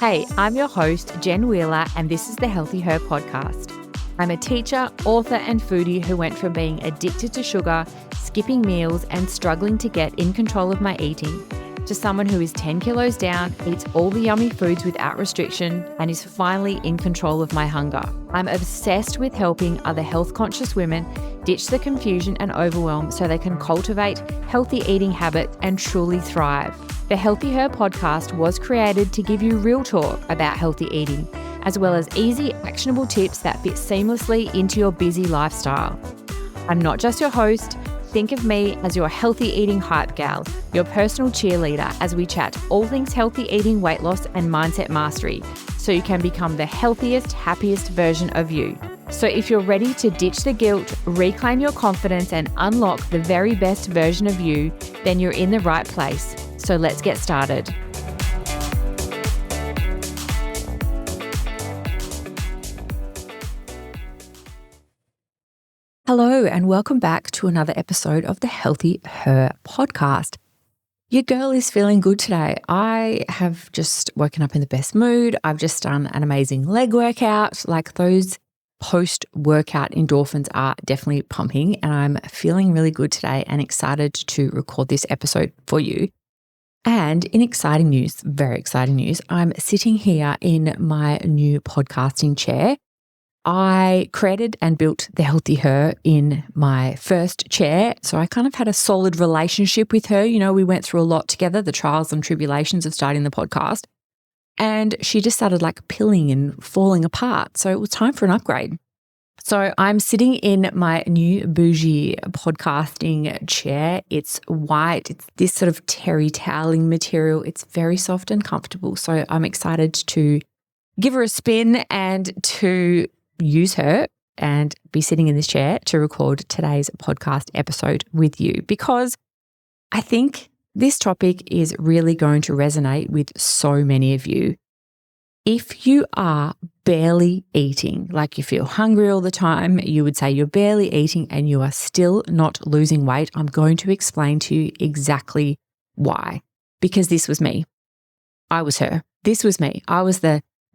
Hey, I'm your host, Jen Wheeler, and this is the Healthy Her podcast. I'm a teacher, author, and foodie who went from being addicted to sugar, skipping meals, and struggling to get in control of my eating, to someone who is 10 kilos down, eats all the yummy foods without restriction, and is finally in control of my hunger. I'm obsessed with helping other health-conscious women ditch the confusion and overwhelm so they can cultivate healthy eating habits and truly thrive. The Healthy Her podcast was created to give you real talk about healthy eating, as well as easy, actionable tips that fit seamlessly into your busy lifestyle. I'm not just your host. Think of me as your healthy eating hype gal, your personal cheerleader as we chat all things healthy eating, weight loss, and mindset mastery, so you can become the healthiest, happiest version of you. So if you're ready to ditch the guilt, reclaim your confidence, and unlock the very best version of you, then you're in the right place. So let's get started. Hello, and welcome back to another episode of the Healthy Her podcast. Your girl is feeling good today. I have just woken up in the best mood. I've just done an amazing leg workout. Like, those post-workout endorphins are definitely pumping, and I'm feeling really good today and excited to record this episode for you. And in exciting news, very exciting news, I'm sitting here in my new podcasting chair. I created and built the Healthy Her in my first chair. So I kind of had a solid relationship with her. You know, we went through a lot together, the trials and tribulations of starting the podcast. And she just started like pilling and falling apart. So it was time for an upgrade. So I'm sitting in my new bougie podcasting chair. It's white. It's this sort of terry toweling material. It's very soft and comfortable. So I'm excited to give her a spin and to use her and be sitting in this chair to record today's podcast episode with you, because I think this topic is really going to resonate with so many of you. If you are barely eating, like you feel hungry all the time, you would say you're barely eating and you are still not losing weight, I'm going to explain to you exactly why. Because this was me. I was her. This was me. I was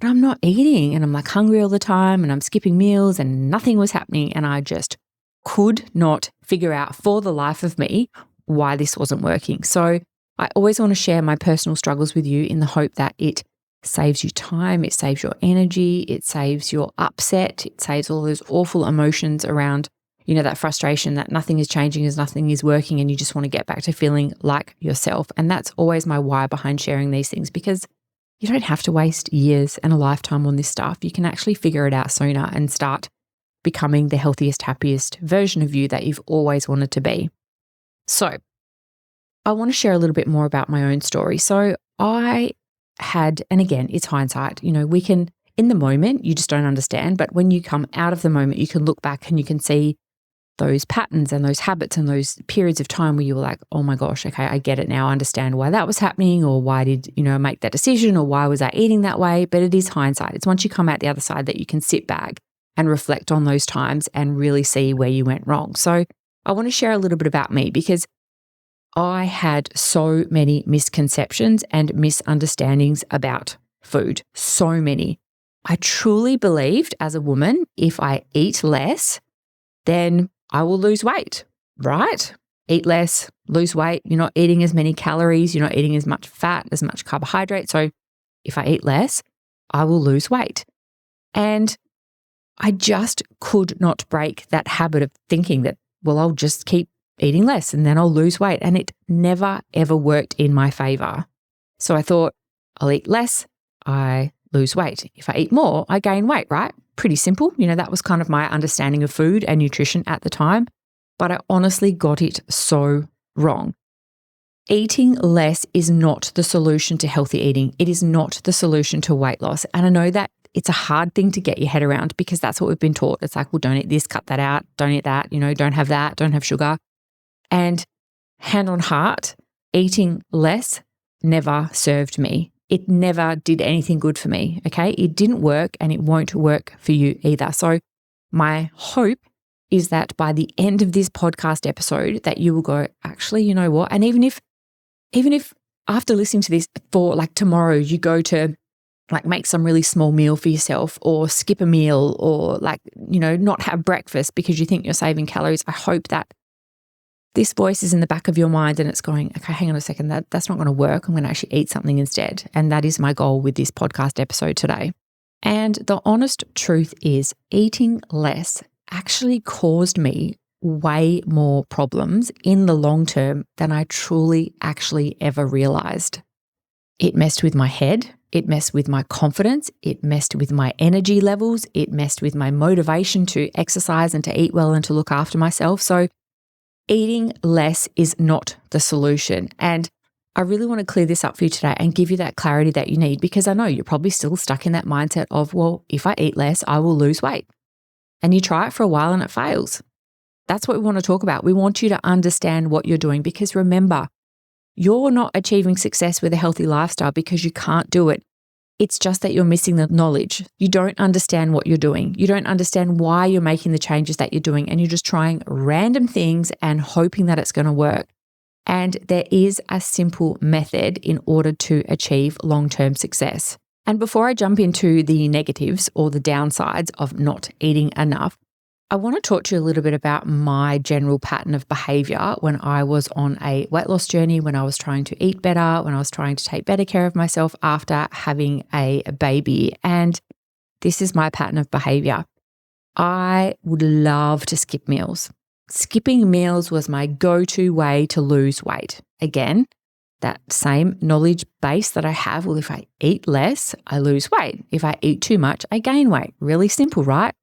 I'm not eating and I'm like hungry all the time and I'm skipping meals and nothing was happening, and I just could not figure out for the life of me why this wasn't working. So I always want to share my personal struggles with you in the hope that it saves you time, it saves your energy, it saves your upset, it saves all those awful emotions around, you know, that frustration that nothing is changing as nothing is working and you just want to get back to feeling like yourself. And that's always my why behind sharing these things, because you don't have to waste years and a lifetime on this stuff. You can actually figure it out sooner and start becoming the healthiest, happiest version of you that you've always wanted to be. So I want to share a little bit more about my own story. So and again, it's hindsight, you know, we can, in the moment, you just don't understand. But when you come out of the moment, you can look back and you can see those patterns and those habits and those periods of time where you were like, oh my gosh, okay, I get it now. I understand why that was happening, or why did, you know, make that decision, or why was I eating that way? But it is hindsight. It's once you come out the other side that you can sit back and reflect on those times and really see where you went wrong. So I want to share a little bit about me, because I had so many misconceptions and misunderstandings about food. So many. I truly believed as a woman, if I eat less, then I will lose weight, right? Eat less, lose weight. You're not eating as many calories. You're not eating as much fat, as much carbohydrate. So if I eat less, I will lose weight. And I just could not break that habit of thinking that, well, I'll just keep eating less and then I'll lose weight. And it never, ever worked in my favor. So I thought, I'll eat less, I lose weight. If I eat more, I gain weight, right? Pretty simple. You know, that was kind of my understanding of food and nutrition at the time. But I honestly got it so wrong. Eating less is not the solution to healthy eating. It is not the solution to weight loss. And I know that it's a hard thing to get your head around, because that's what we've been taught. It's like, well, don't eat this, cut that out, don't eat that, you know, don't have that, don't have sugar. And hand on heart, eating less never served me. It never did anything good for me, okay? It didn't work, and it won't work for you either. So my hope is that by the end of this podcast episode that you will go, actually, you know what? And even if after listening to this for like tomorrow, you go to like make some really small meal for yourself or skip a meal or not have breakfast because you think you're saving calories. I hope that this voice is in the back of your mind and it's going, okay, hang on a second, that's not going to work. I'm going to actually eat something instead. And that is my goal with this podcast episode today. And the honest truth is eating less actually caused me way more problems in the long term than I truly actually ever realized. It messed with my head. It messed with my confidence. It messed with my energy levels. It messed with my motivation to exercise and to eat well and to look after myself. So eating less is not the solution. And I really want to clear this up for you today and give you that clarity that you need, because I know you're probably still stuck in that mindset of, well, if I eat less, I will lose weight. And you try it for a while and it fails. That's what we want to talk about. We want you to understand what you're doing, because remember, you're not achieving success with a healthy lifestyle because you can't do it. It's just that you're missing the knowledge. You don't understand what you're doing. You don't understand why you're making the changes that you're doing, and you're just trying random things and hoping that it's going to work. And there is a simple method in order to achieve long-term success. And before I jump into the negatives or the downsides of not eating enough, I want to talk to you a little bit about my general pattern of behavior when I was on a weight loss journey, when I was trying to eat better, when I was trying to take better care of myself after having a baby. And this is my pattern of behavior. I would love to skip meals. Skipping meals was my go-to way to lose weight. Again, that same knowledge base that I have. Well, if I eat less, I lose weight. If I eat too much, I gain weight. Really simple, right?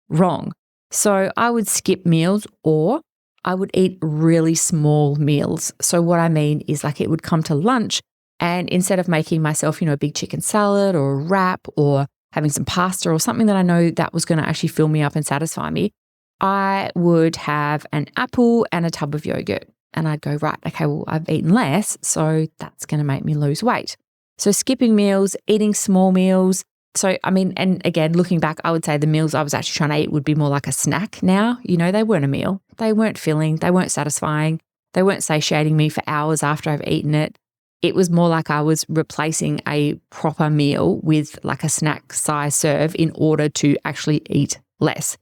Wrong. So I would skip meals, or I would eat really small meals. So what I mean is, like, it would come to lunch, and instead of making myself, a big chicken salad or a wrap or having some pasta or something that I know that was going to actually fill me up and satisfy me, I would have an apple and a tub of yogurt. And I'd go, right, okay, well, I've eaten less, so that's going to make me lose weight. So skipping meals, eating small meals. So, and again, looking back, I would say the meals I was actually trying to eat would be more like a snack now. They weren't a meal. They weren't filling. They weren't satisfying. They weren't satiating me for hours after I've eaten it. It was more like I was replacing a proper meal with like a snack size serve in order to actually eat less.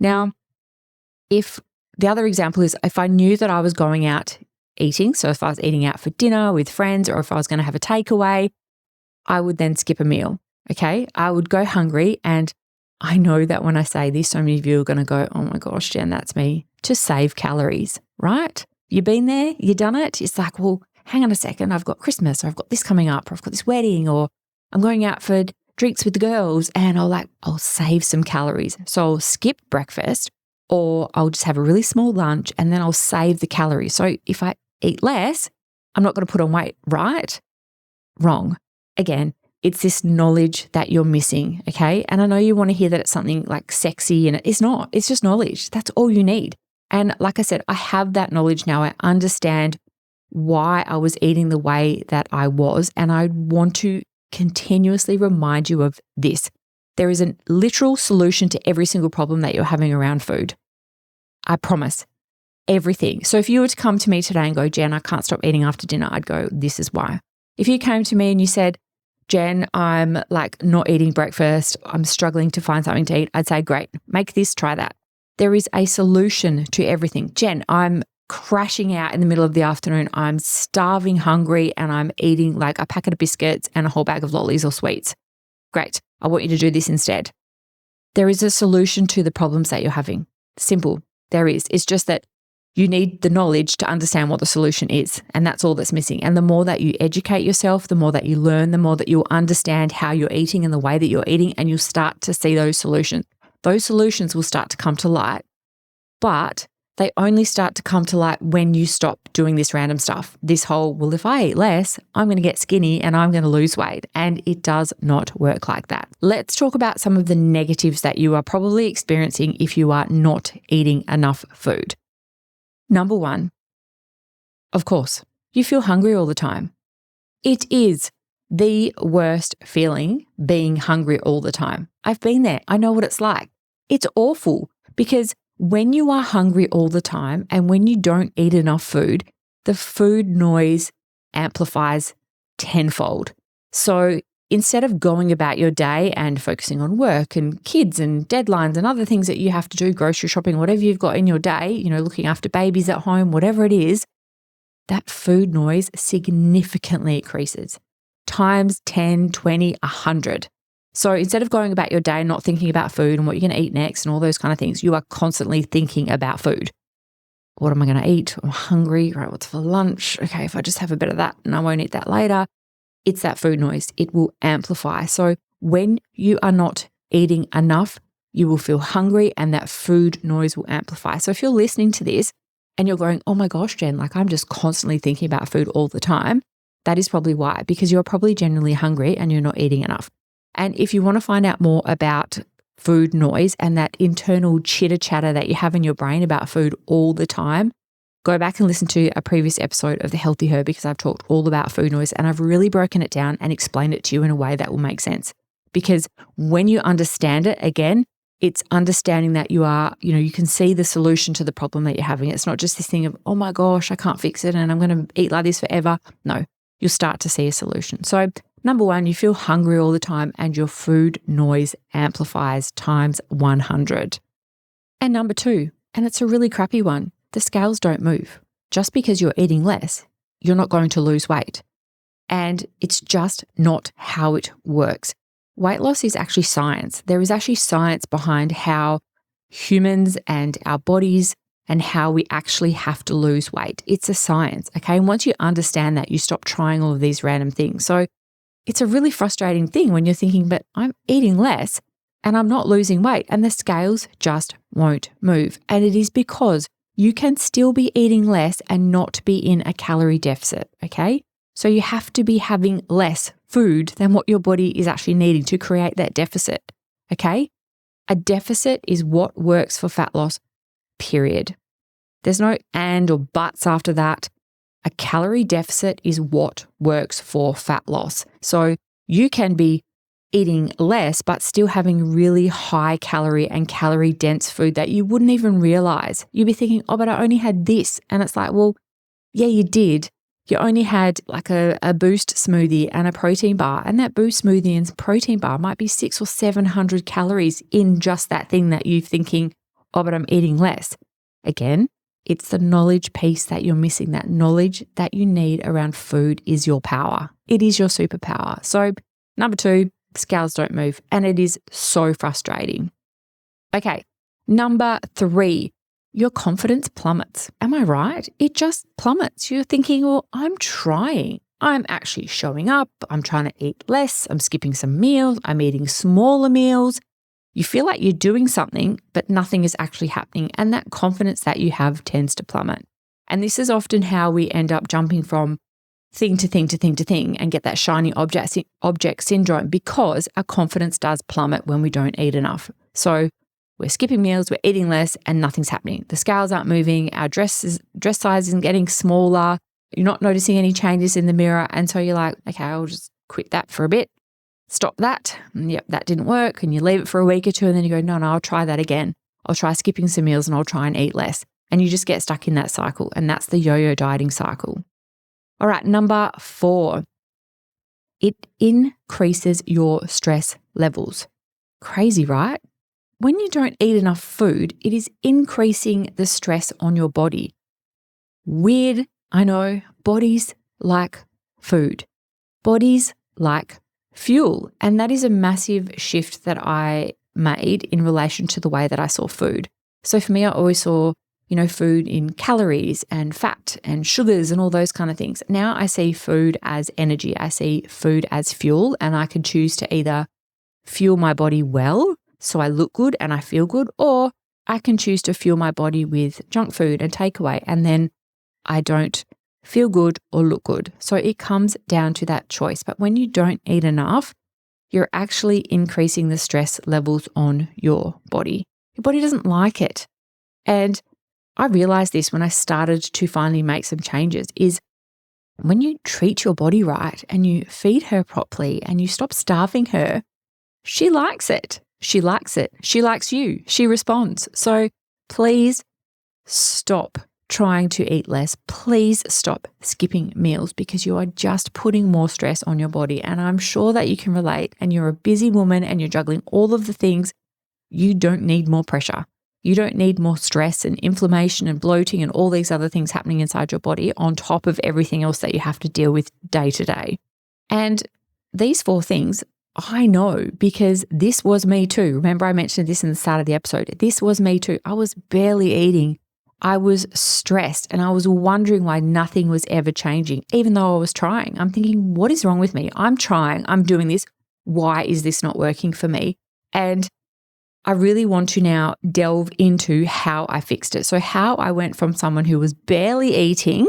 Now, if the other example is if I knew that I was going out eating, so if I was eating out for dinner with friends or if I was going to have a takeaway, I would then skip a meal. Okay, I would go hungry, and I know that when I say this, so many of you are going to go, oh my gosh, Jen, that's me, to save calories, right? You've been there, you've done it. It's like, well, hang on a second, I've got Christmas, or I've got this coming up, or I've got this wedding, or I'm going out for drinks with the girls, and I'll save some calories. So I'll skip breakfast, or I'll just have a really small lunch, and then I'll save the calories. So if I eat less, I'm not going to put on weight, right? Wrong. Again, it's this knowledge that you're missing, okay? And I know you want to hear that it's something like sexy, and it's not. It's just knowledge. That's all you need. And like I said, I have that knowledge now. I understand why I was eating the way that I was, and I want to continuously remind you of this. There is a literal solution to every single problem that you're having around food. I promise. Everything. So if you were to come to me today and go, Jen, I can't stop eating after dinner, I'd go, this is why. If you came to me and you said, Jen, I'm not eating breakfast, I'm struggling to find something to eat, I'd say, great, make this, try that. There is a solution to everything. Jen, I'm crashing out in the middle of the afternoon, I'm starving hungry, and I'm eating like a packet of biscuits and a whole bag of lollies or sweets. Great, I want you to do this instead. There is a solution to the problems that you're having. Simple, there is. It's just that you need the knowledge to understand what the solution is, and that's all that's missing. And the more that you educate yourself, the more that you learn, the more that you'll understand how you're eating and the way that you're eating, and you'll start to see those solutions. Those solutions will start to come to light, but they only start to come to light when you stop doing this random stuff. This whole, well, if I eat less, I'm going to get skinny and I'm going to lose weight. And it does not work like that. Let's talk about some of the negatives that you are probably experiencing if you are not eating enough food. Number one, of course, you feel hungry all the time. It is the worst feeling, being hungry all the time. I've been there. I know what it's like. It's awful, because when you are hungry all the time and when you don't eat enough food, the food noise amplifies tenfold. So instead of going about your day and focusing on work and kids and deadlines and other things that you have to do, grocery shopping, whatever you've got in your day, looking after babies at home, whatever it is, that food noise significantly increases times 10, 20, 100. So instead of going about your day and not thinking about food and what you're going to eat next and all those kind of things, you are constantly thinking about food. What am I going to eat? I'm hungry. Right, what's for lunch? Okay, if I just have a bit of that and I won't eat that later. It's that food noise. It will amplify. So when you are not eating enough, you will feel hungry and that food noise will amplify. So if you're listening to this and you're going, oh my gosh, Jen, I'm just constantly thinking about food all the time, that is probably why, because you're probably genuinely hungry and you're not eating enough. And if you want to find out more about food noise and that internal chitter chatter that you have in your brain about food all the time, go back and listen to a previous episode of The Healthy Her, because I've talked all about food noise and I've really broken it down and explained it to you in a way that will make sense. Because when you understand it, again, it's understanding that you can see the solution to the problem that you're having. It's not just this thing of, oh my gosh, I can't fix it and I'm going to eat like this forever. No, you'll start to see a solution. So number one, you feel hungry all the time and your food noise amplifies times 100. And number two, and it's a really crappy one, the scales don't move. Just because you're eating less, you're not going to lose weight. And it's just not how it works. Weight loss is actually science. There is actually science behind how humans and our bodies and how we actually have to lose weight. It's a science, okay? And once you understand that, you stop trying all of these random things. So it's a really frustrating thing when you're thinking, but I'm eating less and I'm not losing weight and the scales just won't move. And it is because you can still be eating less and not be in a calorie deficit, okay? So you have to be having less food than what your body is actually needing to create that deficit, okay? A deficit is what works for fat loss, period. There's no and or buts after that. A calorie deficit is what works for fat loss. So you can be eating less, but still having really high calorie and calorie dense food that you wouldn't even realize. You'd be thinking, oh, but I only had this. And it's like, well, yeah, you did. You only had like a Boost smoothie and a protein bar. And that Boost smoothie and protein bar might be 600 or 700 calories in just that thing that you're thinking, oh, but I'm eating less. Again, it's the knowledge piece that you're missing. That knowledge that you need around food is your power. It is your superpower. So number two, scales don't move. And it is so frustrating. Okay, number three, your confidence plummets. Am I right? It just plummets. You're thinking, well, I'm trying. I'm actually showing up. I'm trying to eat less. I'm skipping some meals. I'm eating smaller meals. You feel like you're doing something, but nothing is actually happening. And that confidence that you have tends to plummet. And this is often how we end up jumping from thing to thing to thing to thing and get that shiny object syndrome, because our confidence does plummet when we don't eat enough. So we're skipping meals, we're eating less, and nothing's happening. The scales aren't moving, our dress size isn't getting smaller, you're not noticing any changes in the mirror. And so you're like, okay, I'll just quit that for a bit. Stop that. And yep, that didn't work. And you leave it for a week or two and then you go, no, I'll try that again. I'll try skipping some meals and I'll try and eat less. And you just get stuck in that cycle. And that's the yo-yo dieting cycle. All right, number 4, it increases your stress levels. Crazy, right? When you don't eat enough food, it is increasing the stress on your body. Weird, I know. Bodies like food. Bodies like fuel. And that is a massive shift that I made in relation to the way that I saw food. So for me, I always saw, food in calories and fat and sugars and all those kind of things. Now I see food as energy. I see food as fuel, and I can choose to either fuel my body well, so I look good and I feel good, or I can choose to fuel my body with junk food and takeaway, and then I don't feel good or look good. So it comes down to that choice. But when you don't eat enough, you're actually increasing the stress levels on your body. Your body doesn't like it. And I realized this when I started to finally make some changes, is when you treat your body right and you feed her properly and you stop starving her, she likes it. She likes it. She likes you. She responds. So please stop trying to eat less, please stop skipping meals because you are just putting more stress on your body. And I'm sure that you can relate, and you're a busy woman and you're juggling all of the things. You don't need more pressure. You don't need more stress and inflammation and bloating and all these other things happening inside your body on top of everything else that you have to deal with day to day. And these 4 things I know because this was me too. Remember, I mentioned this in the start of the episode. This was me too. I was barely eating. I was stressed and I was wondering why nothing was ever changing, even though I was trying. I'm thinking, what is wrong with me? I'm trying. I'm doing this. Why is this not working for me? And I really want to now delve into how I fixed it. So how I went from someone who was barely eating,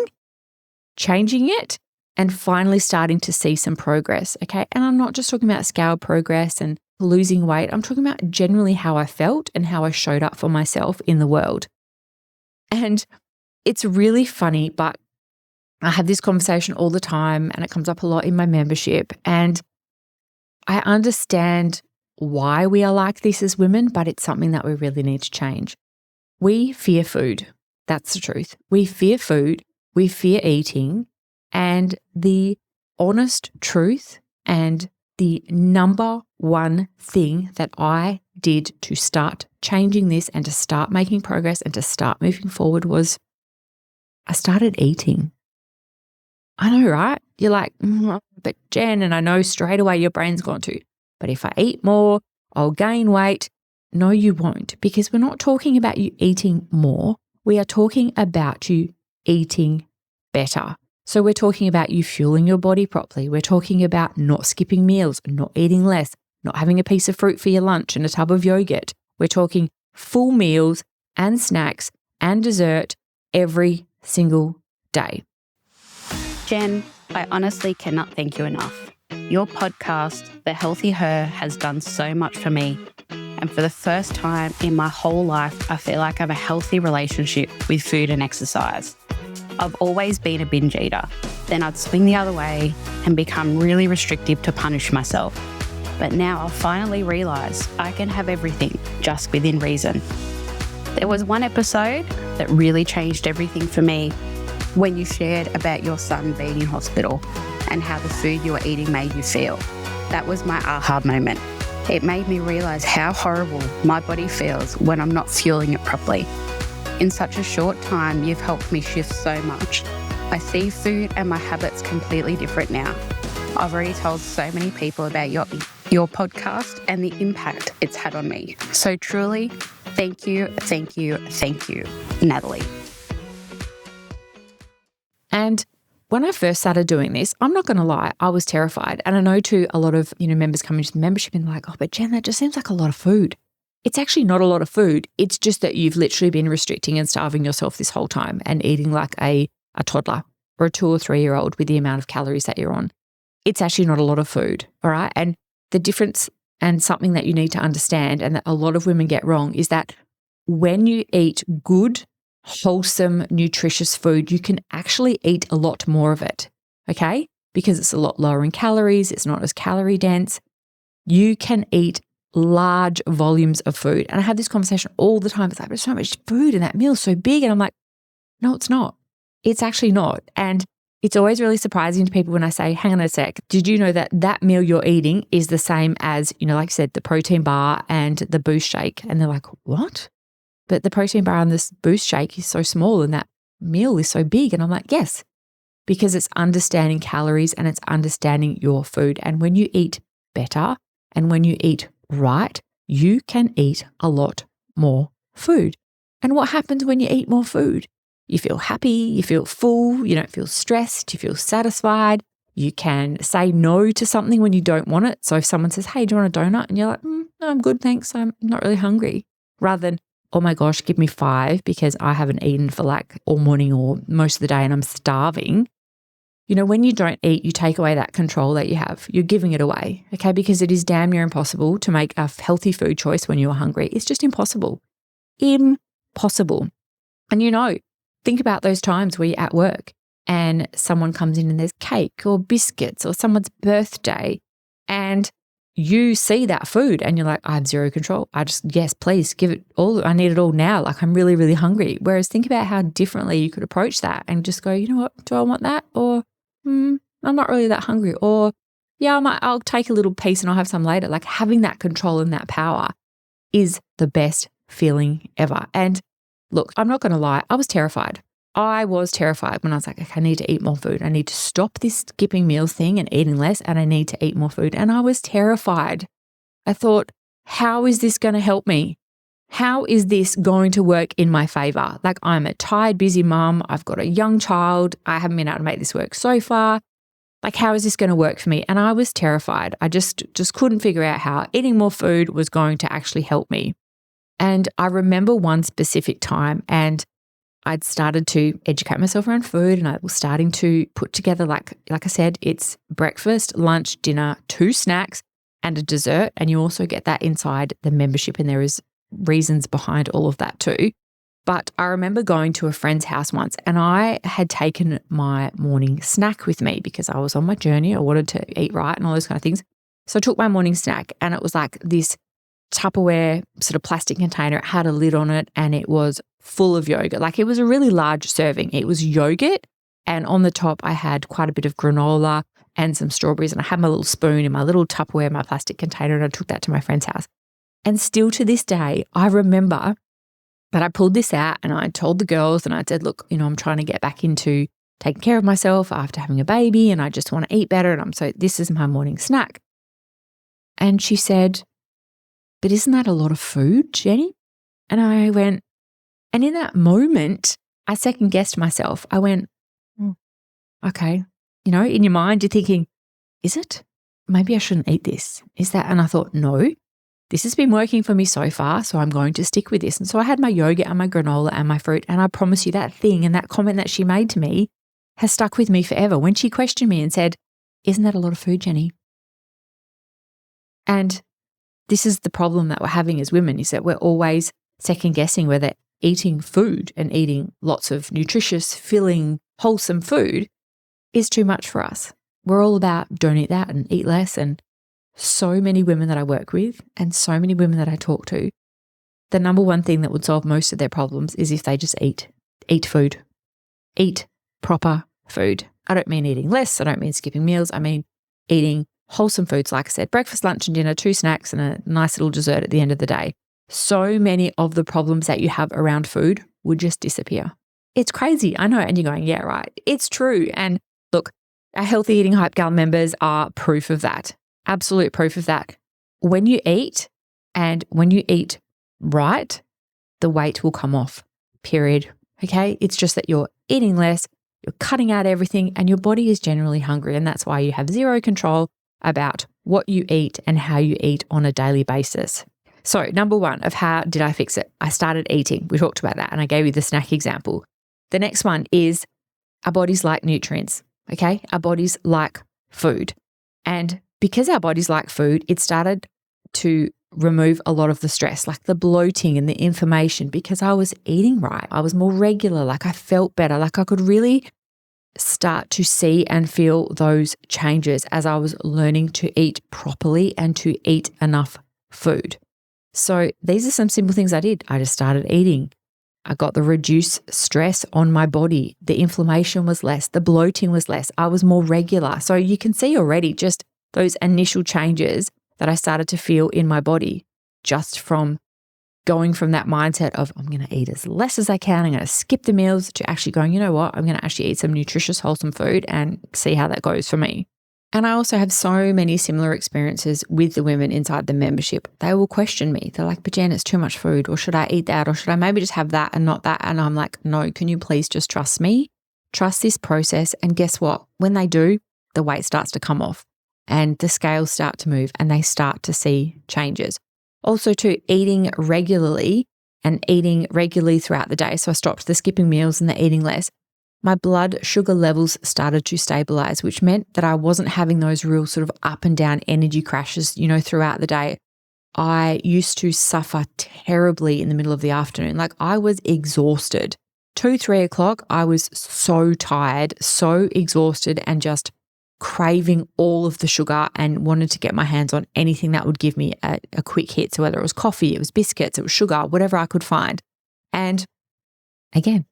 changing it, and finally starting to see some progress, okay? And I'm not just talking about scale progress and losing weight. I'm talking about generally how I felt and how I showed up for myself in the world. And it's really funny, but I have this conversation all the time and it comes up a lot in my membership. And I understand why we are like this as women, but it's something that we really need to change. We fear food. That's the truth. We fear food. We fear eating. And the honest truth and the number one thing that I did to start changing this and to start making progress and to start moving forward was I started eating. I know, right? You're like, but Jen, and I know straight away your brain's gone to, but if I eat more, I'll gain weight. No, you won't, because we're not talking about you eating more. We are talking about you eating better. So we're talking about you fueling your body properly. We're talking about not skipping meals, not eating less, not having a piece of fruit for your lunch and a tub of yogurt. We're talking full meals and snacks and dessert every single day. Jen, I honestly cannot thank you enough. Your podcast, The Healthy Her, has done so much for me. And for the first time in my whole life, I feel like I have a healthy relationship with food and exercise. I've always been a binge eater. Then I'd swing the other way and become really restrictive to punish myself. But now I've finally realised I can have everything just within reason. There was one episode that really changed everything for me when you shared about your son being in hospital and how the food you were eating made you feel. That was my aha moment. It made me realise how horrible my body feels when I'm not fueling it properly. In such a short time, you've helped me shift so much. I see food and my habits completely different now. I've already told so many people about your podcast and the impact it's had on me. So truly, thank you, Natalie. And when I first started doing this, I'm not going to lie, I was terrified. And I know to a lot of members coming to the membership and like, oh, but Jen, that just seems like a lot of food. It's actually not a lot of food. It's just that you've literally been restricting and starving yourself this whole time and eating like a toddler or a 2 or 3-year-old with the amount of calories that you're on. It's actually not a lot of food, all right? And the difference and something that you need to understand and that a lot of women get wrong is that when you eat good, wholesome, nutritious food, you can actually eat a lot more of it, okay? Because it's a lot lower in calories, it's not as calorie dense. You can eat large volumes of food. And I have this conversation all the time. It's like, there's so much food and that meal's so big. And I'm like, no, it's not. It's actually not. And it's always really surprising to people when I say, hang on a sec, did you know that that meal you're eating is the same as, like I said, the protein bar and the boost shake? And they're like, what? But the protein bar and this boost shake is so small and that meal is so big. And I'm like, yes, because it's understanding calories and it's understanding your food. And when you eat better and when you eat right, you can eat a lot more food. And what happens when you eat more food? You feel happy, you feel full, you don't feel stressed, you feel satisfied. You can say no to something when you don't want it. So if someone says, hey, do you want a donut? And you're like, no, I'm good, thanks. I'm not really hungry. Rather than, oh my gosh, give me 5 because I haven't eaten for like all morning or most of the day and I'm starving. When you don't eat, you take away that control that you have. You're giving it away, okay? Because it is damn near impossible to make a healthy food choice when you're hungry. It's just impossible. Impossible. And think about those times where you're at work and someone comes in and there's cake or biscuits or someone's birthday and you see that food and you're like, I have zero control. Yes, please give it all. I need it all now. Like I'm really, really hungry. Whereas think about how differently you could approach that and just go, you know what, do I want that? Or I'm not really that hungry. Or yeah, I'll take a little piece and I'll have some later. Like having that control and that power is the best feeling ever. And look, I'm not going to lie. I was terrified. I was terrified when I was like, okay, I need to eat more food. I need to stop this skipping meals thing and eating less, and I need to eat more food. And I was terrified. I thought, how is this going to help me? How is this going to work in my favor? Like I'm a tired, busy mom. I've got a young child. I haven't been able to make this work so far. Like, how is this going to work for me? And I was terrified. I just couldn't figure out how eating more food was going to actually help me. And I remember one specific time, and I'd started to educate myself around food, and I was starting to put together, like I said, it's breakfast, lunch, dinner, 2 snacks and a dessert. And you also get that inside the membership, and there is reasons behind all of that too. But I remember going to a friend's house once, and I had taken my morning snack with me because I was on my journey. I wanted to eat right and all those kind of things. So I took my morning snack, and it was like this Tupperware sort of plastic container. It had a lid on it, and it was full of yogurt. Like it was a really large serving. It was yogurt, and on the top I had quite a bit of granola and some strawberries, and I had my little spoon in my little Tupperware, my plastic container, and I took that to my friend's house. And still to this day, I remember that I pulled this out and I told the girls, and I said, look, I'm trying to get back into taking care of myself after having a baby, and I just want to eat better. And so this is my morning snack. And she said, but isn't that a lot of food, Jenny? And I went, and in that moment, I second guessed myself. I went, okay. In your mind, you're thinking, is it? Maybe I shouldn't eat this. Is that? And I thought, no, this has been working for me so far, so I'm going to stick with this. And so I had my yogurt and my granola and my fruit, and I promise you that thing and that comment that she made to me has stuck with me forever. When she questioned me and said, isn't that a lot of food, Jenny? And this is the problem that we're having as women, is that we're always second guessing whether eating food and eating lots of nutritious, filling, wholesome food is too much for us. We're all about don't eat that and eat less. And so many women that I work with and so many women that I talk to, the number one thing that would solve most of their problems is if they just eat food, eat proper food. I don't mean eating less. I don't mean skipping meals. I mean eating wholesome foods, like I said, breakfast, lunch and dinner, 2 snacks and a nice little dessert at the end of the day. So many of the problems that you have around food would just disappear. It's crazy, I know. And you're going, yeah, right. It's true. And look, our Healthy Eating Hype Gal members are proof of that. Absolute proof of that. When you eat, and when you eat right, the weight will come off, period. Okay? It's just that you're eating less, you're cutting out everything, and your body is generally hungry. And that's why you have zero control about what you eat and how you eat on a daily basis. So number one of how did I fix it? I started eating. We talked about that, and I gave you the snack example. The next one is our bodies like nutrients, okay? Our bodies like food. And because our bodies like food, it started to remove a lot of the stress, like the bloating and the inflammation, because I was eating right. I was more regular, like I felt better, like I could really start to see and feel those changes as I was learning to eat properly and to eat enough food. So these are some simple things I did. I just started eating. I got the reduced stress on my body. The inflammation was less. The bloating was less. I was more regular. So you can see already just those initial changes that I started to feel in my body just from going from that mindset of I'm going to eat as less as I can, I'm going to skip the meals, to actually going, you know what, I'm going to actually eat some nutritious, wholesome food and see how that goes for me. And I also have so many similar experiences with the women inside the membership. They will question me. They're like, but Jen, it's too much food, or should I eat that, or should I maybe just have that and not that? And I'm like, no, can you please just trust me? Trust this process. And guess what? When they do, the weight starts to come off and the scales start to move and they start to see changes. Also to eating regularly and eating regularly throughout the day. So I stopped the skipping meals and the eating less. My blood sugar levels started to stabilize, which meant that I wasn't having those real sort of up and down energy crashes, throughout the day. I used to suffer terribly in the middle of the afternoon. Like I was exhausted. 2, 3 o'clock, I was so tired, so exhausted and just craving all of the sugar and wanted to get my hands on anything that would give me a quick hit. So whether it was coffee, it was biscuits, it was sugar, whatever I could find. And again,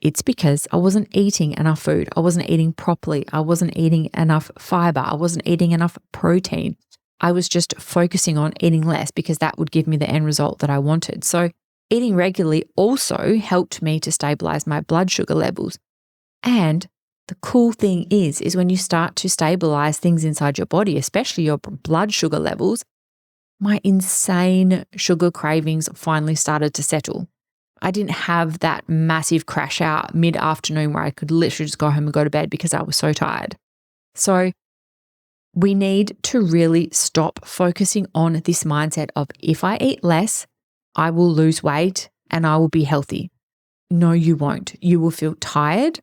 it's because I wasn't eating enough food. I wasn't eating properly. I wasn't eating enough fiber. I wasn't eating enough protein. I was just focusing on eating less because that would give me the end result that I wanted. So eating regularly also helped me to stabilize my blood sugar levels. And the cool thing is when you start to stabilize things inside your body, especially your blood sugar levels, my insane sugar cravings finally started to settle. I didn't have that massive crash out mid-afternoon where I could literally just go home and go to bed because I was so tired. So we need to really stop focusing on this mindset of if I eat less, I will lose weight and I will be healthy. No, you won't. You will feel tired,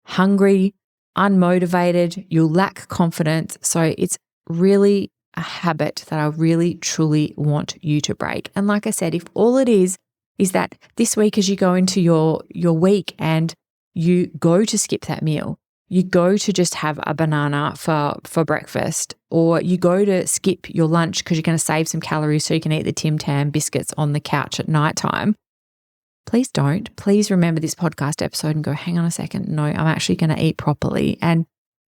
hungry, unmotivated. You'll lack confidence. So it's really a habit that I really, truly want you to break. And like I said, if all it is that this week as you go into your week and you go to skip that meal, you go to just have a banana for breakfast, or you go to skip your lunch because you're going to save some calories so you can eat the Tim Tam biscuits on the couch at nighttime, please don't. Please remember this podcast episode and go, hang on a second. No, I'm actually going to eat properly, and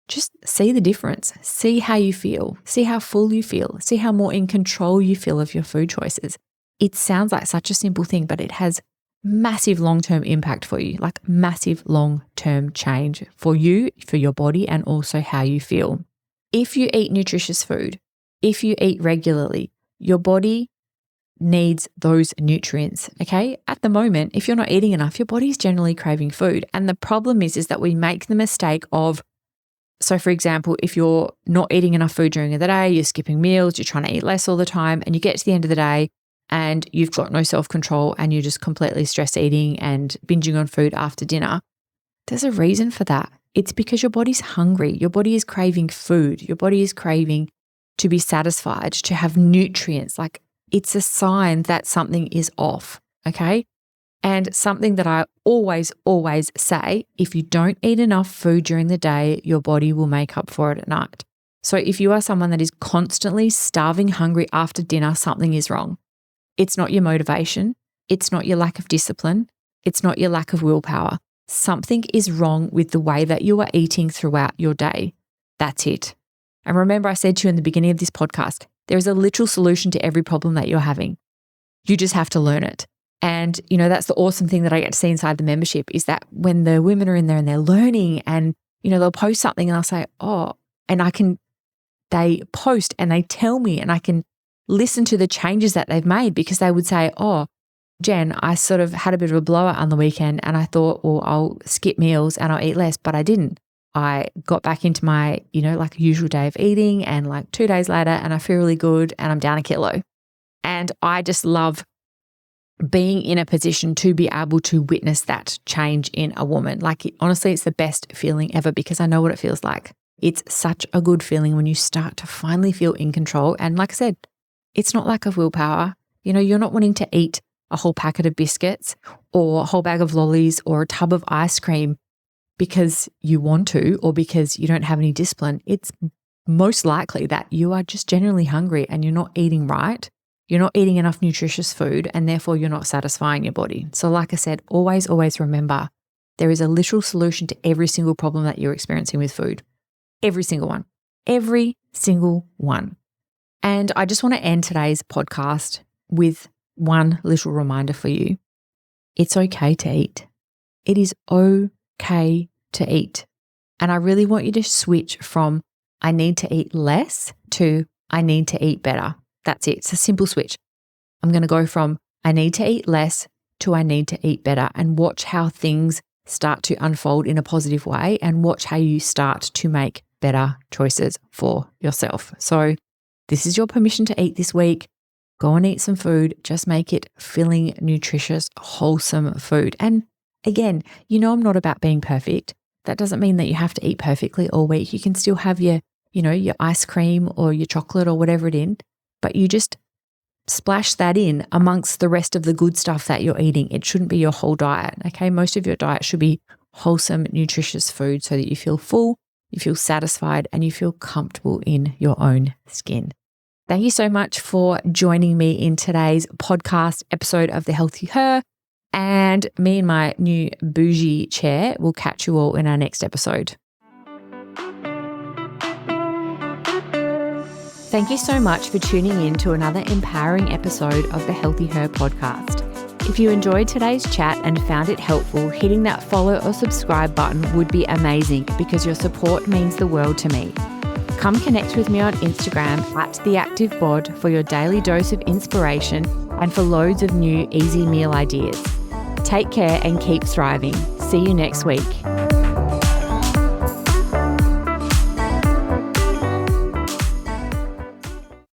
just see the difference. See how you feel. See how full you feel. See how more in control you feel of your food choices. It sounds like such a simple thing, but it has massive long-term impact for you, like massive long-term change for you, for your body, and also how you feel. If you eat nutritious food, if you eat regularly, your body needs those nutrients, okay? At the moment, if you're not eating enough, your body's generally craving food. And the problem is that we make the mistake of, so for example, if you're not eating enough food during the day, you're skipping meals, you're trying to eat less all the time, and you get to the end of the day and you've got no self-control and you're just completely stress eating and binging on food after dinner, there's a reason for that. It's because your body's hungry. Your body is craving food. Your body is craving to be satisfied, to have nutrients. Like, it's a sign that something is off, okay? And something that I always say, if you don't eat enough food during the day, your body will make up for it at night. So if you are someone that is constantly starving hungry after dinner, something is wrong. It's not your motivation. It's not your lack of discipline. It's not your lack of willpower. Something is wrong with the way that you are eating throughout your day. That's it. And remember, I said to you in the beginning of this podcast, there is a literal solution to every problem that you're having. You just have to learn it. And, you know, that's the awesome thing that I get to see inside the membership is that when the women are in there and they're learning and, you know, they'll post something and I'll say, oh, and they post and they tell me and I can listen to the changes that they've made, because they would say, oh, Jen, I sort of had a bit of a blowout on the weekend and I thought, well, I'll skip meals and I'll eat less, but I didn't. I got back into my, you know, like usual day of eating, and like 2 days later and I feel really good and I'm down a kilo. And I just love being in a position to be able to witness that change in a woman. Like, honestly, it's the best feeling ever because I know what it feels like. It's such a good feeling when you start to finally feel in control. And like I said, it's not lack of willpower. You know, you're not wanting to eat a whole packet of biscuits or a whole bag of lollies or a tub of ice cream because you want to or because you don't have any discipline. It's most likely that you are just generally hungry and you're not eating right. You're not eating enough nutritious food and therefore you're not satisfying your body. So like I said, always remember there is a literal solution to every single problem that you're experiencing with food. Every single one. Every single one. And I just want to end today's podcast with one little reminder for you. It's okay to eat. It is okay to eat. And I really want you to switch from I need to eat less to I need to eat better. That's it. It's a simple switch. I'm going to go from I need to eat less to I need to eat better, and watch how things start to unfold in a positive way and watch how you start to make better choices for yourself. So this is your permission to eat this week. Go and eat some food. Just make it filling, nutritious, wholesome food. And again, you know, I'm not about being perfect. That doesn't mean that you have to eat perfectly all week. You can still have your ice cream or your chocolate or whatever it is, but you just splash that in amongst the rest of the good stuff that you're eating. It shouldn't be your whole diet, okay? Most of your diet should be wholesome, nutritious food so that you feel full, you feel satisfied, and you feel comfortable in your own skin. Thank you so much for joining me in today's podcast episode of The Healthy Her. And me and my new bougie chair will catch you all in our next episode. Thank you so much for tuning in to another empowering episode of the Healthy Her podcast. If you enjoyed today's chat and found it helpful, hitting that follow or subscribe button would be amazing because your support means the world to me. Come connect with me on Instagram @TheActiveBod for your daily dose of inspiration and for loads of new easy meal ideas. Take care and keep thriving. See you next week.